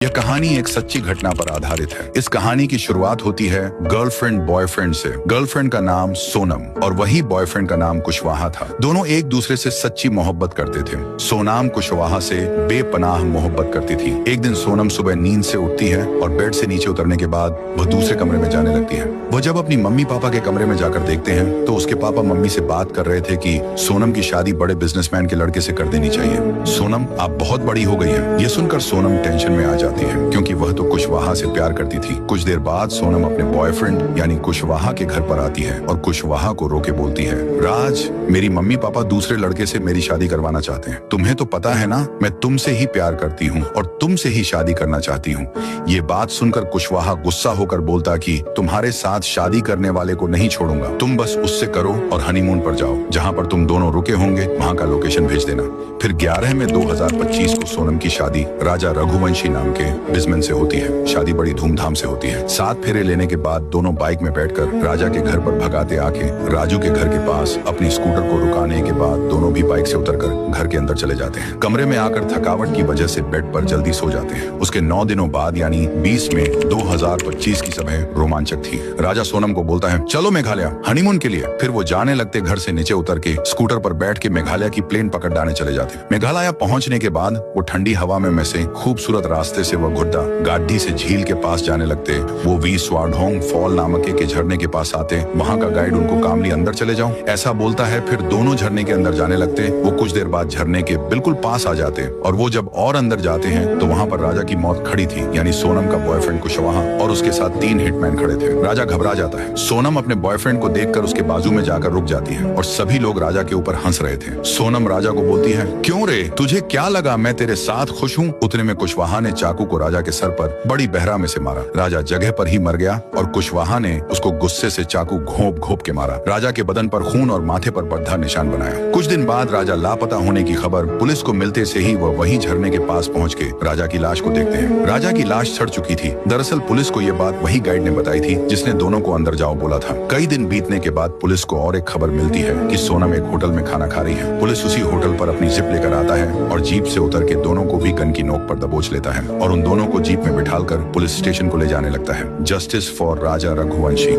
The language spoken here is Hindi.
यह कहानी एक सच्ची घटना पर आधारित है। इस कहानी की शुरुआत होती है गर्लफ्रेंड बॉयफ्रेंड से। गर्लफ्रेंड का नाम सोनम और वही बॉयफ्रेंड का नाम कुशवाहा था। दोनों एक दूसरे से सच्ची मोहब्बत करते थे। सोनम कुशवाहा से बेपनाह मोहब्बत करती थी। एक दिन सोनम सुबह नींद से उठती है और बेड से नीचे उतरने के बाद वह दूसरे कमरे में जाने लगती है। वह जब अपनी मम्मी पापा के कमरे में जाकर देखते हैं तो उसके पापा मम्मी से बात कर रहे थे कि सोनम की शादी बड़े बिजनेसमैन के लड़के से कर देनी चाहिए। सोनम आप बहुत बड़ी हो गई है। यह सुनकर सोनम टेंशन में आ जाती है क्योंकि वह तो कुशवाहा से प्यार करती थी। कुछ देर बाद सोनम अपने बॉयफ्रेंड यानी कुशवाहा के घर पर आती है और कुशवाहा को रोके बोलती है, राज, मेरी मम्मी पापा दूसरे लड़के से मेरी शादी करवाना चाहते हैं। तुम्हें तो पता है ना मैं तुमसे ही प्यार करती हूँ और तुमसे ही शादी करना चाहती हूँ। ये बात सुनकर कुशवाहा गुस्सा होकर बोलता कि तुम्हारे साथ शादी करने वाले को नहीं छोड़ूंगा, तुम बस उससे करो और हनीमून पर जाओ। जहाँ पर तुम दोनों रुके होंगे वहाँ का लोकेशन भेज देना। फिर 11 में 2025 को सोनम की शादी राजा रघुवंशी नाम के बिजनेसमैन से होती है। शादी बड़ी धूमधाम से होती है। 7 फेरे लेने के बाद दोनों बाइक में बैठकर राजा के घर पर भगाते आके राजू के घर के पास अपनी स्कूटर को रुकाने के बाद दोनों भी बाइक से उतरकर घर के अंदर चले जाते हैं। कमरे में आकर थकावट की वजह से बेड पर जल्दी सो जाते हैं। उसके 9 दिनों बाद यानी 20 में 2025 की समय रोमांचक थी। राजा सोनम को बोलता है, चलो मेघालय हनीमून के लिए। फिर वो जाने लगते घर से नीचे उतर के स्कूटर पर बैठ के मेघालय की प्लेन पकड़ने चले जाते। मेघालय पहुंचने के बाद वो ठंडी हवा में से खूबसूरत रास्ते से वह गुड्डा गाड़ी से झील के पास जाने लगते। वो वी स्वाडोंग फॉल नामक के झरने के पास आते। वहाँ का गाइड उनको कामली अंदर चले जाओ ऐसा बोलता है। फिर दोनों झरने के अंदर जाने लगते। वो कुछ देर बाद झरने के बिल्कुल पास आ जाते और वो जब और अंदर जाते हैं तो वहाँ पर राजा की मौत खड़ी थी यानी सोनम का बॉयफ्रेंड कुशवाहा और उसके साथ 3 हिटमैन खड़े थे। राजा घबरा जाता है। सोनम अपने बॉयफ्रेंड को देखकर उसके बाजू में जाकर रुक जाती है और सभी लोग राजा के ऊपर हंस रहे थे। सोनम राजा को बोलती है, क्यों रे, तुझे क्या लगा मैं तेरे साथ खुश हूँ? उतने में कुशवाहा ने चाकू को राजा के सर पर बड़ी बहरामे से मारा। राजा जगह पर ही मर गया और कुशवाहा ने उसको गुस्से से चाकू घोंप घोंप के मारा। राजा के बदन पर खून और माथे पर बद्धा निशान बनाया। कुछ दिन बाद राजा लापता होने की खबर पुलिस को मिलते से ही वह वहीं झरने के पास पहुंच के राजा की लाश को देखते हैं। राजा की लाश सड़ चुकी थी। दरअसल पुलिस को यह बात वही गाइड ने बताई थी जिसने दोनों को अंदर जाओ बोला था। कई दिन बीतने के बाद पुलिस को और एक खबर मिलती है कि सोनम एक होटल में खाना खा रही है। पुलिस उसी होटल पर अपनी जिप लेकर आता है और जीप से उतर के दोनों को भी गन की नोक पर दबोच लेता है और उन दोनों को जीप में बिठाकर पुलिस स्टेशन को ले जाने लगता है। Justice for Raja Raghuvanshi.